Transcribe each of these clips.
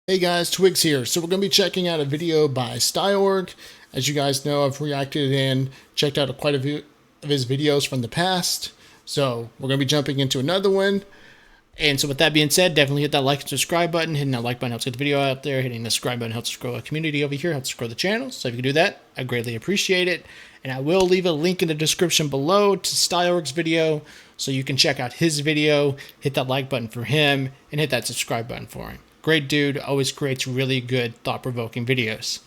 Hey guys, Twiggs here. So we're going to be checking out a video by Stioorg. As you guys know, I've reacted and checked out quite a few of his videos from the past. So we're going to be jumping into another one. And so with that being said, definitely hit that like and subscribe button. Hitting that like button helps get the video out there. Hitting the subscribe button helps grow a community over here, helps grow the channel. So if you can do that, I greatly appreciate it. And I will leave a link in the description below to Stioorg's video so you can check out his video, hit that like button for him, and hit that subscribe button for him. Great dude, always creates really good, thought-provoking videos.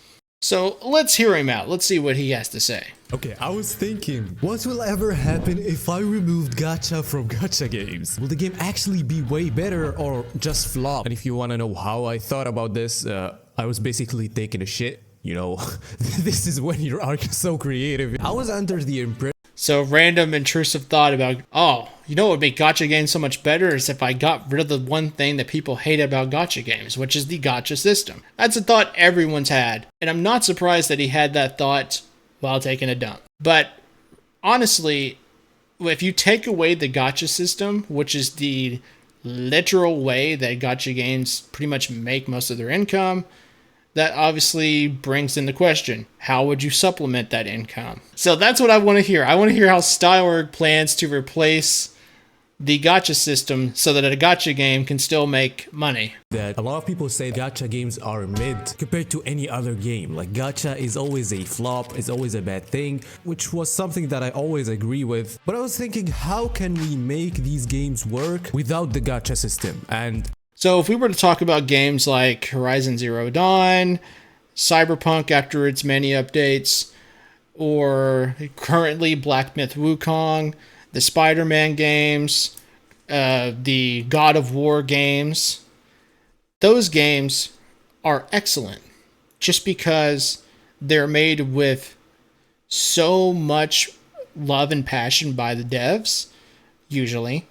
So let's hear him out. Let's see what he has to say. Okay, I was thinking, what will ever happen if I removed Gacha from Gacha Games? Will the game actually be way better or just flop? And if you want to know how I thought about this, I was basically taking a shit. You know, this is when you are so creative. I was under the impression. So random intrusive thought about, oh, you know what would make Gacha games so much better is if I got rid of the one thing that people hate about Gacha games, which is the Gacha system. That's a thought everyone's had. And I'm not surprised that he had that thought while taking a dump. But honestly, if you take away the Gacha system, which is the literal way that Gacha games pretty much make most of their income, that obviously brings in the question, how would you supplement that income? So that's what I want to hear. I want to hear how Stioorg plans to replace the gacha system so that a gacha game can still make money. That a lot of people say gacha games are mid compared to any other game. Like gacha is always a flop, it's always a bad thing, which was something that I always agree with. But I was thinking, how can we make these games work without the gacha system? And so if we were to talk about games like Horizon Zero Dawn, Cyberpunk after its many updates, or currently Black Myth Wukong, the Spider-Man games, the God of War games, those games are excellent just because they're made with so much love and passion by the devs, usually,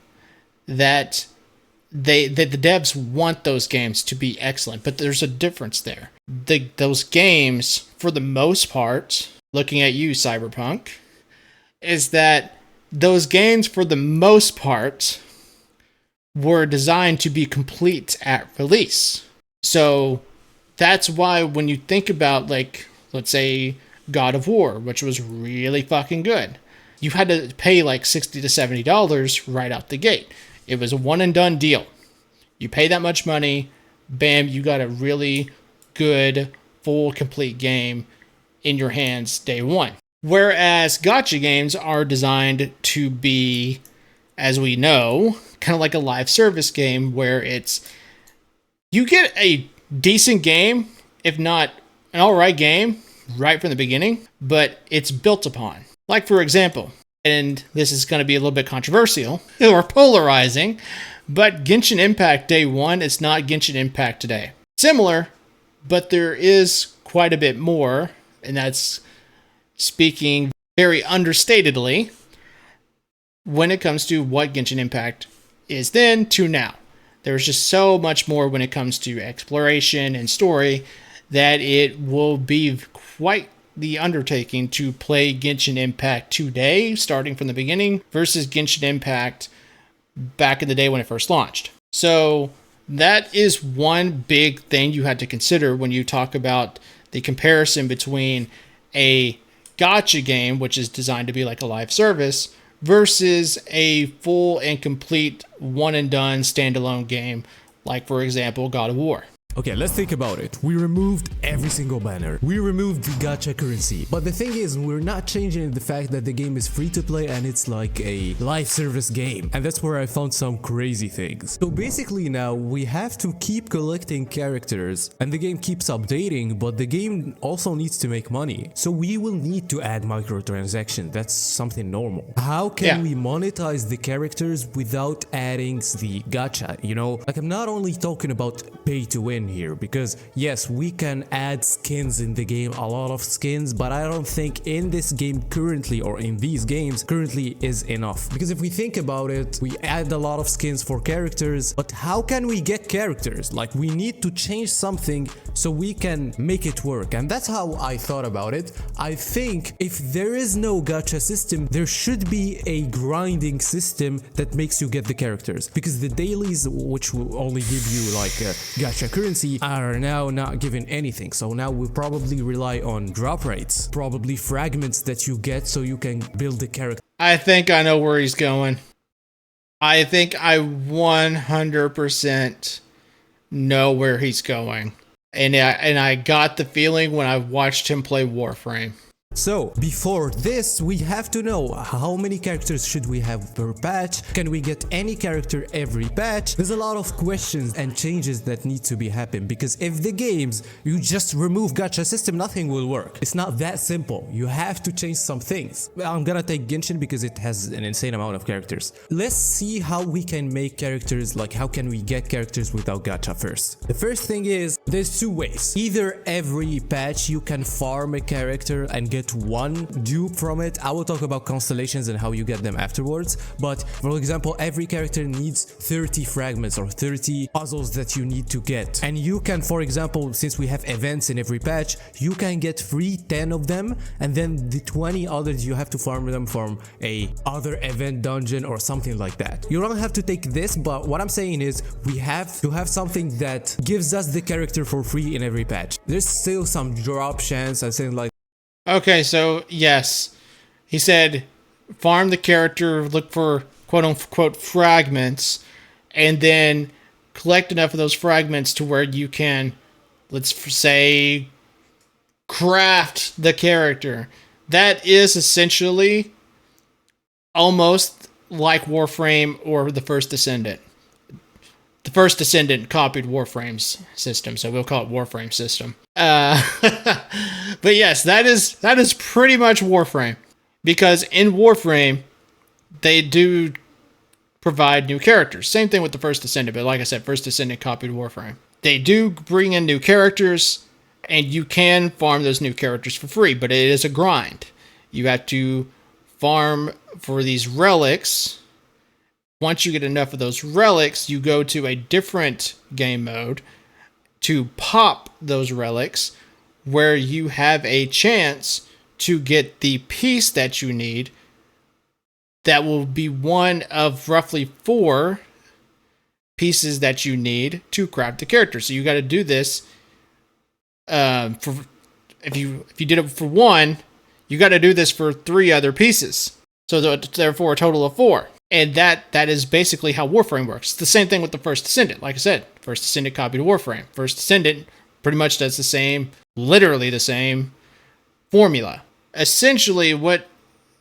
that the devs want those games to be excellent, but there's a difference there. Those games, for the most part, looking at you, Cyberpunk, is that those games, for the most part, were designed to be complete at release. So that's why when you think about, like, let's say God of War, which was really fucking good, you had to pay like $60 to $70 right out the gate. It was a one and done deal. You pay that much money, bam, you got a really good, full, complete game in your hands day one. Whereas gacha games are designed to be, as we know, kind of like a live service game where you get a decent game, if not an alright game, right from the beginning, but it's built upon. Like, for example, and this is going to be a little bit controversial or polarizing, but Genshin Impact Day 1 is not Genshin Impact today. Similar, but there is quite a bit more, and that's speaking very understatedly when it comes to what Genshin Impact is then to now. There's just so much more when it comes to exploration and story that it will be quite the undertaking to play Genshin Impact today, starting from the beginning, versus Genshin Impact back in the day when it first launched. So that is one big thing you had to consider when you talk about the comparison between a gacha game, which is designed to be like a live service, versus a full and complete one and done standalone game, like, for example, God of War. okay, let's think about it. We removed every single banner. We removed the gacha currency. But the thing is, we're not changing the fact that the game is free to play and it's like a live service game. And that's where I found some crazy things. So basically now we have to keep collecting characters and the game keeps updating, but the game also needs to make money. So we will need to add microtransactions. That's something normal. How can we monetize the characters without adding the gacha? You know, like, I'm not only talking about pay to win here, because yes, we can add skins in the game, a lot of skins, but I don't think in this game currently, or in these games currently, is enough. Because if we think about it, we add a lot of skins for characters, but how can we get characters? Like, we need to change something so we can make it work. And that's how I thought about it. I think if there is no gacha system, there should be a grinding system that makes you get the characters, because the dailies, which will only give you like gacha currency, currency are now not given anything. So now we probably rely on drop rates, probably fragments that you get so you can build the character. I think I know where he's going. I think I 100% know where he's going. And I got the feeling when I watched him play Warframe. So, before this, we have to know how many characters should we have per patch? Can we get any character every patch? There's a lot of questions and changes that need to be happen, because if the games, you just remove gacha system, nothing will work. It's not that simple. You have to change some things. I'm gonna take Genshin because it has an insane amount of characters. Let's see how we can make characters, like how can we get characters without gacha first. The first thing is, there's two ways. Either every patch you can farm a character and get one dupe from it. I will talk about constellations and how you get them afterwards, but for example, every character needs 30 fragments or 30 puzzles that you need to get, and you can, for example, since we have events in every patch, you can get free 10 of them, and then the 20 others you have to farm them from a other event dungeon or something like that. You don't have to take this, but what I'm saying is we have to have something that gives us the character for free in every patch. There's still some drop chance and saying like, Okay, so yes, he said farm the character, look for quote-unquote fragments, and then collect enough of those fragments to where you can, let's say, craft the character. That is essentially almost like Warframe or the First Descendant. The First Descendant copied Warframe's system, so we'll call it Warframe system. But yes, that is pretty much Warframe, because in Warframe they do provide new characters. Same thing with the First Descendant, but like I said, First Descendant copied Warframe. They do bring in new characters, and you can farm those new characters for free, but it is a grind. You have to farm for these relics. Once you get enough of those relics, you go to a different game mode to pop those relics, where you have a chance to get the piece that you need. That will be one of roughly 4 pieces that you need to craft the character. So you got to do this. For if you did it for 1, you got to do this for 3 other pieces. So therefore, a total of 4. And that is basically how Warframe works. It's the same thing with the First Descendant. Like I said, First Descendant copied Warframe. First Descendant pretty much does the same, literally the same formula. Essentially, what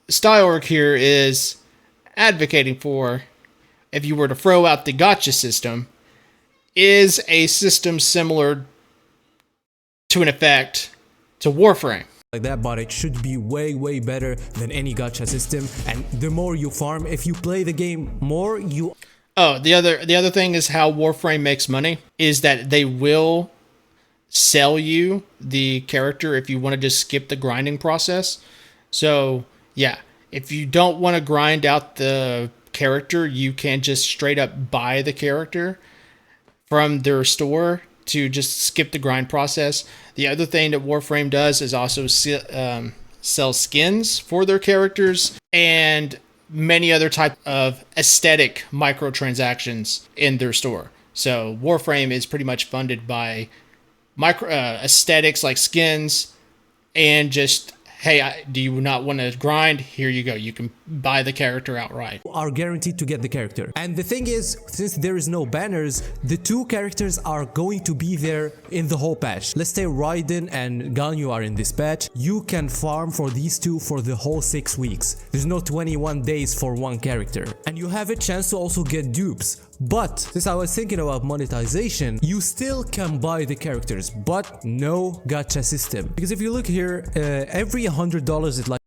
Stioorg here is advocating for, if you were to throw out the gacha system, is a system similar to an effect to Warframe. Like that, but it should be way better than any gacha system. And the more you farm, if you play the game more, you... Oh, the other thing is how Warframe makes money is that they will sell you the character if you want to just skip the grinding process. So yeah, if you don't want to grind out the character, you can just straight up buy the character from their store to just skip the grind process. The other thing that Warframe does is also sell skins for their characters and many other type of aesthetic microtransactions in their store. So Warframe is pretty much funded by aesthetics like skins and just, hey, do you not want to grind? Here you go. You can buy the character outright. Are guaranteed to get the character. And the thing is, since there is no banners, the 2 characters are going to be there in the whole patch. Let's say Raiden and Ganyu are in this patch. You can farm for these 2 for the whole 6 weeks. There's no 21 days for one character. And you have a chance to also get dupes. But since I was thinking about monetization, you still can buy the characters, but no gacha system. Because if you look here, every $100 is like...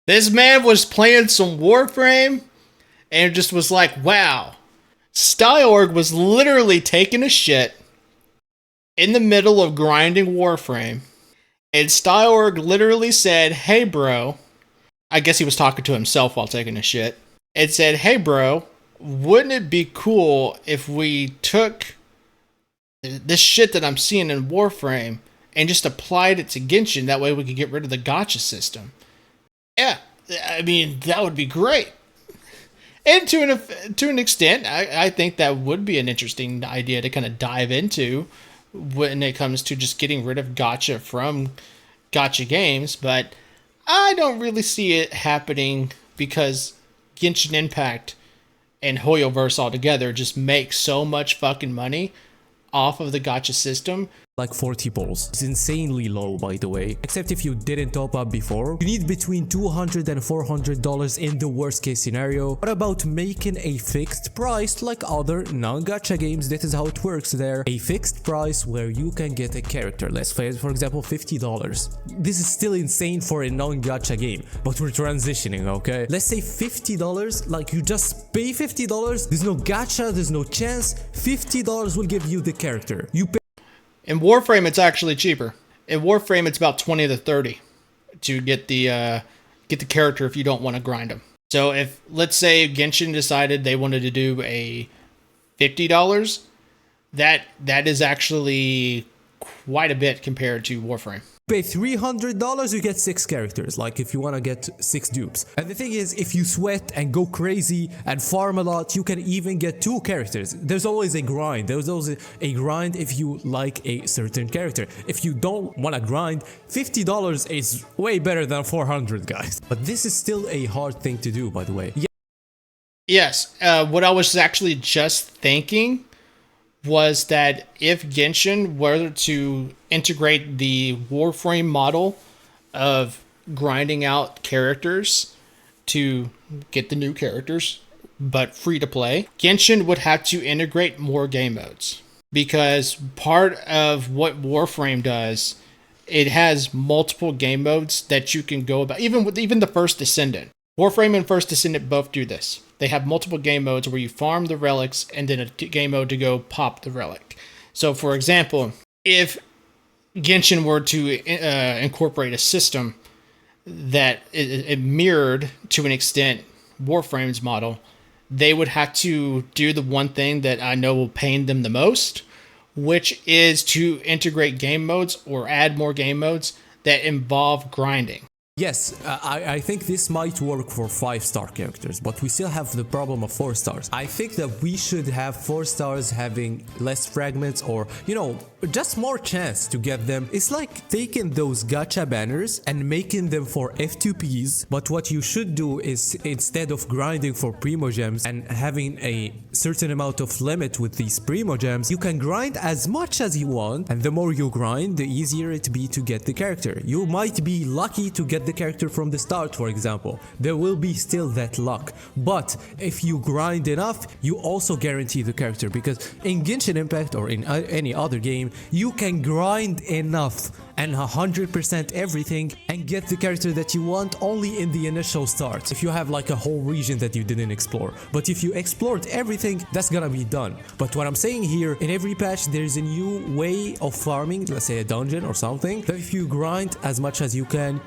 This man was playing some Warframe and just was like, wow. Stioorg was literally taking a shit in the middle of grinding Warframe. And Stioorg literally said, hey bro, I guess he was talking to himself while taking a shit, and said, hey bro, wouldn't it be cool if we took this shit that I'm seeing in Warframe and just applied it to Genshin? That way we could get rid of the gacha system. Yeah, I mean, that would be great. And to an extent, I think that would be an interesting idea to kind of dive into when it comes to just getting rid of gotcha from Gacha Games. But I don't really see it happening because Genshin Impact and Hoyoverse altogether just make so much fucking money off of the gotcha system. Like 40 balls. It's insanely low, by the way. Except if you didn't top up before. You need between $200 and $400 in the worst case scenario. What about making a fixed price like other non-gacha games? This is how it works there. A fixed price where you can get a character. Let's say, for example, $50. This is still insane for a non-gacha game, but we're transitioning, okay? Let's say $50, like you just pay $50. There's no gacha, there's no chance. $50 will give you the character. You pay. In Warframe, it's actually cheaper. In Warframe, it's about 20 to 30 to get the character if you don't want to grind them. So if, let's say, Genshin decided they wanted to do a $50, that is actually quite a bit compared to Warframe. Pay $300, you get 6 characters, like if you want to get 6 dupes. And the thing is, if you sweat and go crazy and farm a lot, you can even get 2 characters. There's always a grind. There's always a grind if you like a certain character. If you don't want to grind, $50 is way better than $400, guys. But this is still a hard thing to do, by the way. Yes, what I was actually just thinking was that if Genshin were to integrate the Warframe model of grinding out characters to get the new characters, but free to play, Genshin would have to integrate more game modes. Because part of what Warframe does, it has multiple game modes that you can go about, even the First Descendant. Warframe and First Descendant both do this. They have multiple game modes where you farm the relics and then a game mode to go pop the relic. So, for example, if Genshin were to incorporate a system that it mirrored to an extent Warframe's model, they would have to do the one thing that I know will pain them the most, which is to integrate game modes or add more game modes that involve grinding. Yes, I think this might work for 5-star characters, but we still have the problem of 4 stars. I think that we should have 4 stars having less fragments or, just more chance to get them. It's like taking those gacha banners and making them for F2Ps, but what you should do is instead of grinding for primo gems and having a certain amount of limit with these primo gems, you can grind as much as you want, and the more you grind, the easier it be to get the character. You might be lucky to get the character from the start, for example. There will be still that luck, but if you grind enough, you also guarantee the character, because in Genshin Impact or in any other game, you can grind enough and 100% everything and get the character that you want only in the initial start, if you have like a whole region that you didn't explore. But if you explored everything, that's gonna be done. But what I'm saying here, in every patch there's a new way of farming, let's say a dungeon or something, that if you grind as much as you can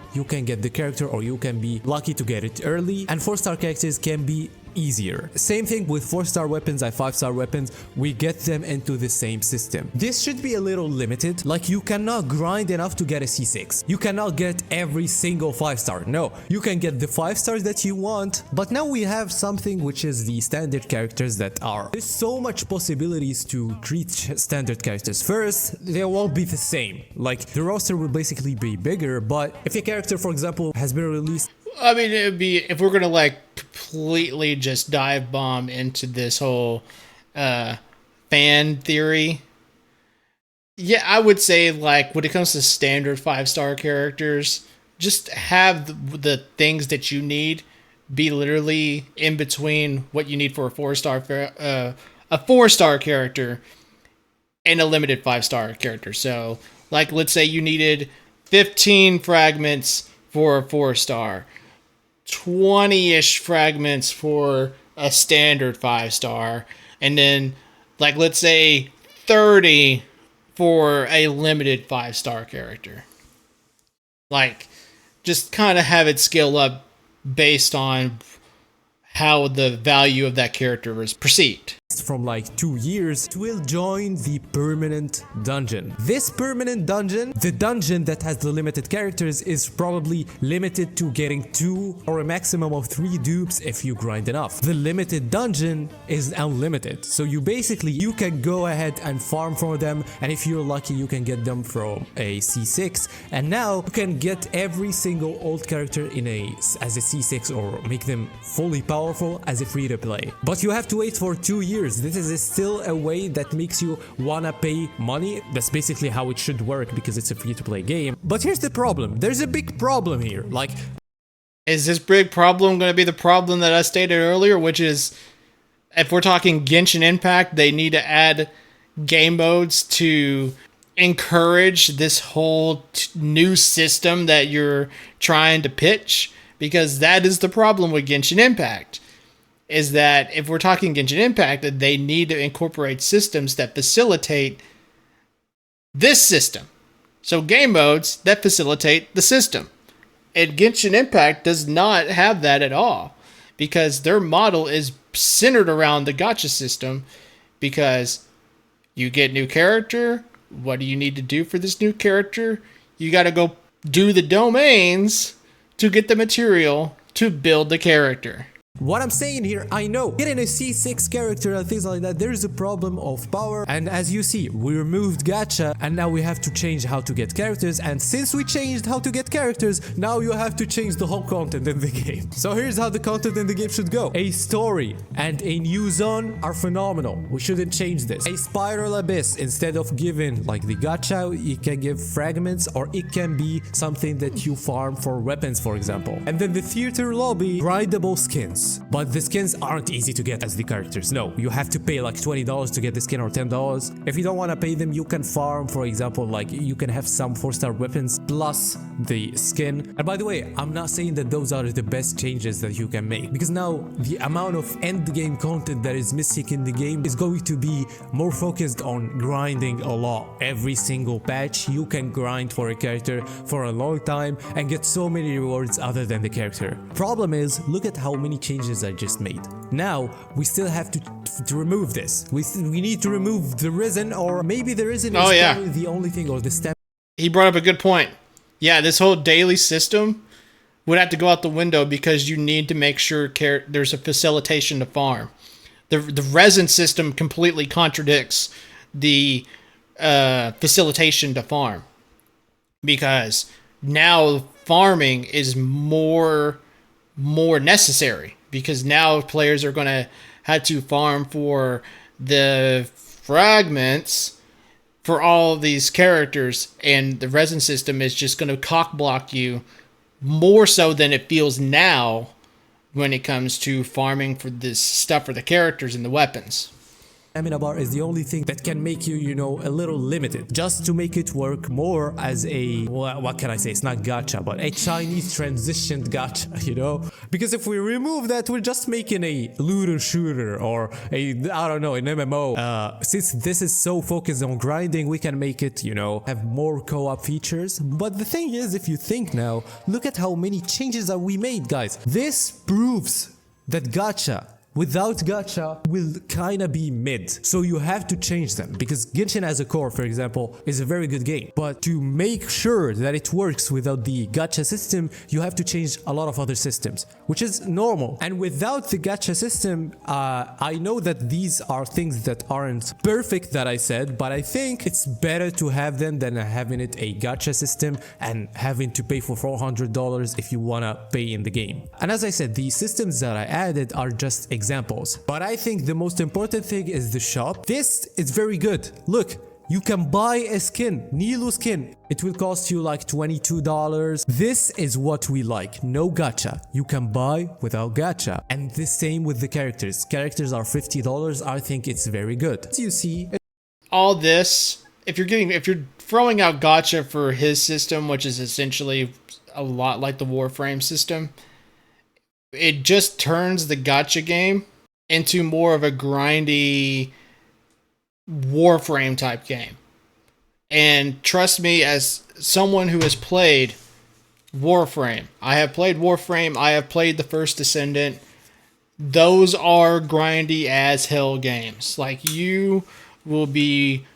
get the character, or you can be lucky to get it early, and 4-star characters can be easier. Same thing with 4-star weapons and 5-star weapons, we get them into the same system. This should be a little limited, like you cannot grind enough to get a C6. You cannot get every single 5-star. No, you can get the 5 stars that you want, but now we have something which is the standard characters that are. There's so much possibilities to treat standard characters. First, they won't be the same. Like the roster will basically be bigger, but if a character, for example, has been released, I mean, it would be, if we're going to like completely just dive bomb into this whole fan theory, yeah, I would say like when it comes to standard 5-star characters, just have the things that you need be literally in between what you need for a 4-star character and a limited 5-star character. So like, let's say you needed 15 fragments for a 4-star, 20-ish fragments for a standard 5-star, and then like let's say 30 for a limited 5-star character. Like just kind of have it scale up based on how the value of that character is perceived. From like 2 years, it will join the permanent dungeon. This permanent dungeon, the dungeon that has the limited characters, is probably limited to getting 2 or a maximum of 3 dupes if you grind enough. The limited dungeon is unlimited, so you can go ahead and farm for them, and if you're lucky you can get them from a C6, and now you can get every single old character as a C6 or make them fully powerful as a free to play. But you have to wait for 2 years. This is still a way that makes you wanna pay money. That's basically how it should work because it's a free-to-play game. But here's the problem. There's a big problem here. Like, is this big problem going to be the problem that I stated earlier, which is if we're talking Genshin Impact, they need to add game modes to encourage this whole new system that you're trying to pitch? Because that is the problem with Genshin Impact. Is that if we're talking Genshin Impact, that they need to incorporate systems that facilitate this system. So game modes that facilitate the system. And Genshin Impact does not have that at all. Because their model is centered around the gacha system. Because you get new character. What do you need to do for this new character? You got to go do the domains to get the material to build the character. What I'm saying here, I know, getting a C6 character and things like that, there is a problem of power, and as you see, we removed gacha, and now we have to change how to get characters, and since we changed how to get characters, now you have to change the whole content in the game. So here's how the content in the game should go. A story and a new zone are phenomenal. We shouldn't change this. A spiral abyss, instead of giving like the gacha, you can give fragments, or it can be something that you farm for weapons, for example. And then the theater lobby, grindable skins. But the skins aren't easy to get as the characters. No, you have to pay like $20 to get the skin or $10. If you don't want to pay them, you can farm, for example, like you can have some 4-star weapons plus the skin. And by the way, I'm not saying that those are the best changes that you can make, because now the amount of end game content that is missing in the game is going to be more focused on grinding a lot. Every single patch you can grind for a character for a long time and get so many rewards other than the character. Problem is, look at how many changes I just made. Now we still have to remove this. We need to remove the risen, or maybe the risen is probably the only thing, or the stamina. He brought up a good point. Yeah, this whole daily system would have to go out the window because you need to make sure there's a facilitation to farm. The resin system completely contradicts the facilitation to farm, because now farming is more necessary, because now players are going to have to farm for the fragments for all of these characters, and the resin system is just going to cock block you more so than it feels now when it comes to farming for this stuff for the characters and the weapons. Stamina bar is the only thing that can make you, you know, a little limited, just to make it work more as a, what can I say, it's not gacha, but a Chinese transitioned gacha, you know? Because if we remove that, we're just making a looter shooter, or a, I don't know, an MMO. Since this is so focused on grinding, we can make it, you know, have more co-op features. But the thing is, if you think now, look at how many changes that we made, guys. This proves that gacha without gacha will kinda be mid, so you have to change them, because Genshin as a core, for example, is a very good game, but to make sure that it works without the gacha system, you have to change a lot of other systems, which is normal. And without the gacha system, I know that these are things that aren't perfect that I said, but I think it's better to have them than having it a gacha system and having to pay for $400 if you wanna pay in the game. And as I said, the systems that I added are just examples, but I think the most important thing is the shop. This is very good. Look, you can buy a skin, Nilo skin. It will cost you like $22. This is what we like. No gacha. You can buy without gacha. And the same with the characters. Characters are $50. I think it's very good. As you see, all this, if you're throwing out gacha for his system, which is essentially a lot like the Warframe system, it just turns the gacha game into more of a grindy Warframe type game. And trust me, as someone who has played Warframe, I have played Warframe, I have played the First Descendant, those are grindy as hell games. Like, you will be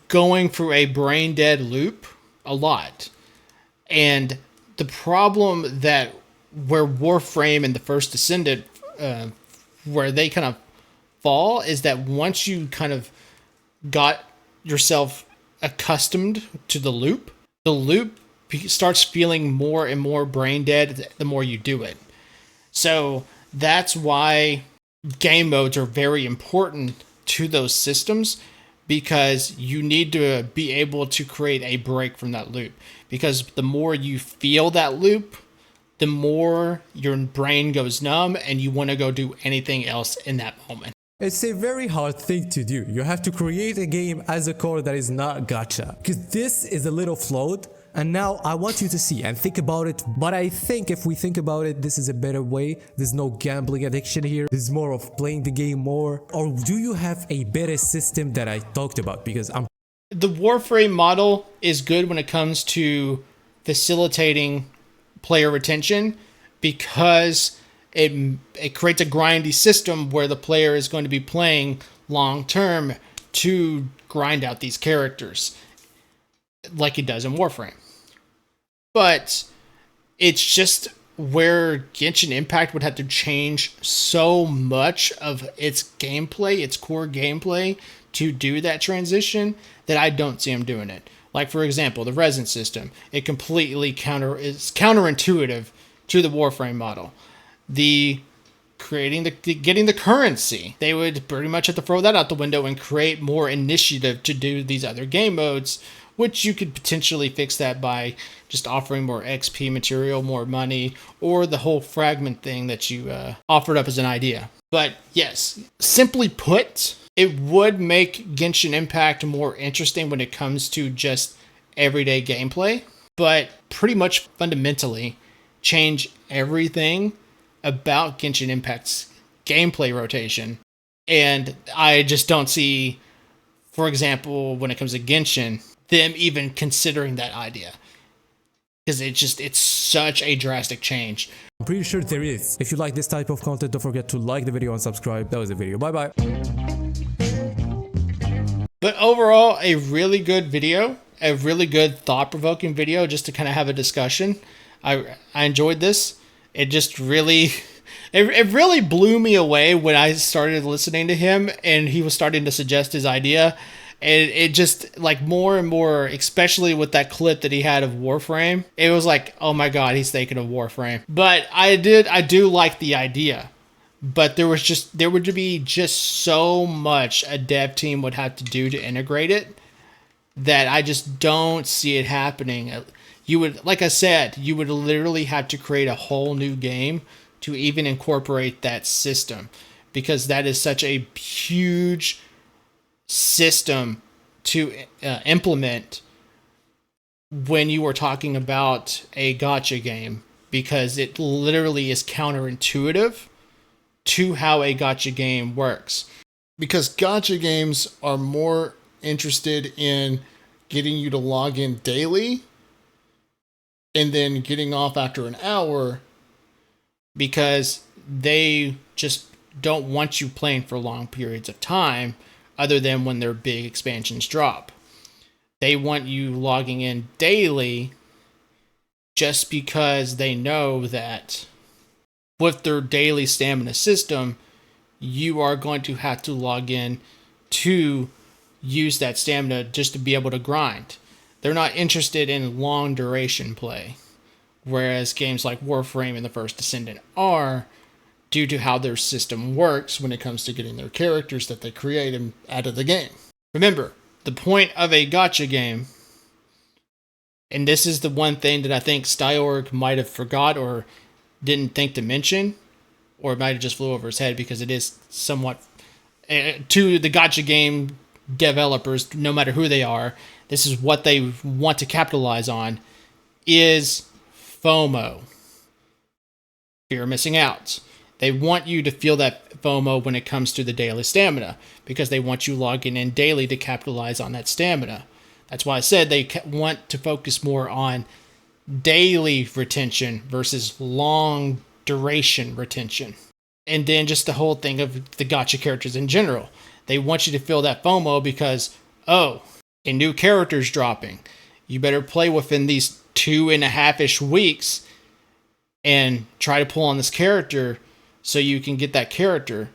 going through a brain dead loop a lot. And the problem that where Warframe and the First Descendant, where they kind of fall, is that once you kind of got yourself accustomed to the loop starts feeling more and more brain dead the more you do it. So that's why game modes are very important to those systems, because you need to be able to create a break from that loop. Because the more you feel that loop, the more your brain goes numb and you want to go do anything else in that moment. It's a very hard thing to do. You have to create a game as a core that is not gacha. Because this is a little flawed. And now I want you to see and think about it. But I think if we think about it, this is a better way. There's no gambling addiction here. This is more of playing the game more. Or do you have a better system that I talked about? Because the Warframe model is good when it comes to facilitating player retention, because it creates a grindy system where the player is going to be playing long term to grind out these characters, like it does in Warframe. But it's just where Genshin Impact would have to change so much of its gameplay, its core gameplay, to do that transition, that I don't see them doing it. Like, for example, the resin system. It completely is counterintuitive to the Warframe model. Getting the currency, they would pretty much have to throw that out the window and create more initiative to do these other game modes, which you could potentially fix that by just offering more XP material, more money, or the whole fragment thing that you offered up as an idea. But yes, simply put, it would make Genshin Impact more interesting when it comes to just everyday gameplay, but pretty much fundamentally change everything about Genshin Impact's gameplay rotation. And I just don't see, for example, when it comes to Genshin, them even considering that idea, because it's such a drastic change. I'm pretty sure there is. If you like this type of content, don't forget to like the video and subscribe. That was the video. Bye bye. But overall, a really good video, a really good thought-provoking video, just to kind of have a discussion. I enjoyed this. It just really, it really blew me away when I started listening to him and he was starting to suggest his idea. And it just, like, more and more, especially with that clip that he had of Warframe, it was like, oh my god, he's thinking of Warframe. But I do like the idea. But there would be just so much a dev team would have to do to integrate it, that I just don't see it happening. You would, like I said, you would literally have to create a whole new game to even incorporate that system, because that is such a huge system to implement when you are talking about a gacha game, because it literally is counterintuitive to how a gacha game works. Because gacha games are more interested in getting you to log in daily and then getting off after an hour, because they just don't want you playing for long periods of time, other than when their big expansions drop. They want you logging in daily just because they know that with their daily stamina system, you are going to have to log in to use that stamina just to be able to grind. They're not interested in long duration play, whereas games like Warframe and the First Descendant are, due to how their system works when it comes to getting their characters that they create and out of the game. Remember, the point of a gacha game, and this is the one thing that I think Stioorg might have forgot or didn't think to mention, or it might have just flew over his head, because it is somewhat, to the gacha game developers, no matter who they are, this is what they want to capitalize on, is FOMO. Fear of missing out. They want you to feel that FOMO when it comes to the daily stamina, because they want you logging in daily to capitalize on that stamina. That's why I said they want to focus more on daily retention versus long duration retention. And then just the whole thing of the gacha characters in general. They want you to feel that FOMO because, oh, a new character's dropping. You better play within these 2.5-ish weeks and try to pull on this character so you can get that character.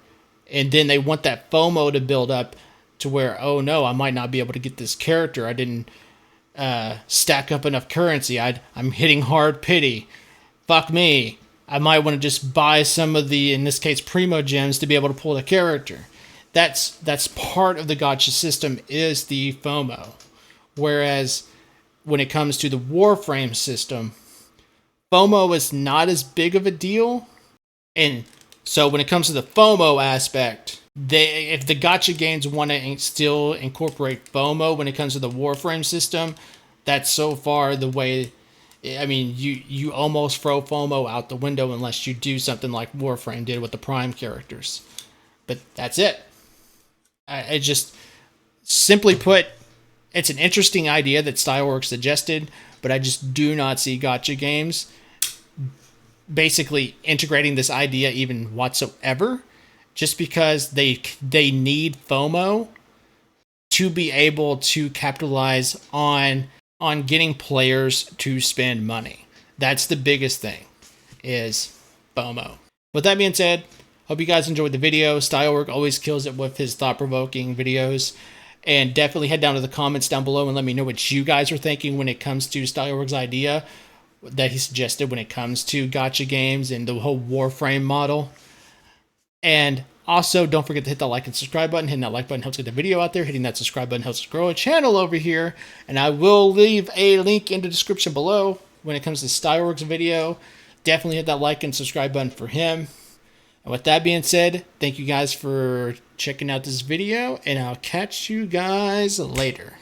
And then they want that FOMO to build up to where, oh no, I might not be able to get this character. I didn't stack up enough currency. I'm hitting hard pity. Fuck me. I might want to just buy some of the, in this case, primo gems to be able to pull the character. That's part of the gacha system, is the FOMO. Whereas when it comes to the Warframe system, FOMO is not as big of a deal. And so when it comes to the FOMO aspect, if the gacha games want to still incorporate FOMO when it comes to the Warframe system, that's so far the way. I mean, you almost throw FOMO out the window unless you do something like Warframe did with the Prime characters. But that's it. I just, simply put, it's an interesting idea that Stioorg suggested, but I just do not see gacha games basically integrating this idea even whatsoever, just because they need FOMO to be able to capitalize on getting players to spend money. That's the biggest thing, is FOMO. With that being said, hope you guys enjoyed the video. Stioorg always kills it with his thought-provoking videos. And definitely head down to the comments down below and let me know what you guys are thinking when it comes to Stioorg's idea that he suggested when it comes to gacha games and the whole Warframe model. And also, don't forget to hit that like and subscribe button. Hitting that like button helps get the video out there. Hitting that subscribe button helps us grow a channel over here. And I will leave a link in the description below when it comes to Stioorg's video. Definitely hit that like and subscribe button for him. And with that being said, thank you guys for checking out this video, and I'll catch you guys later.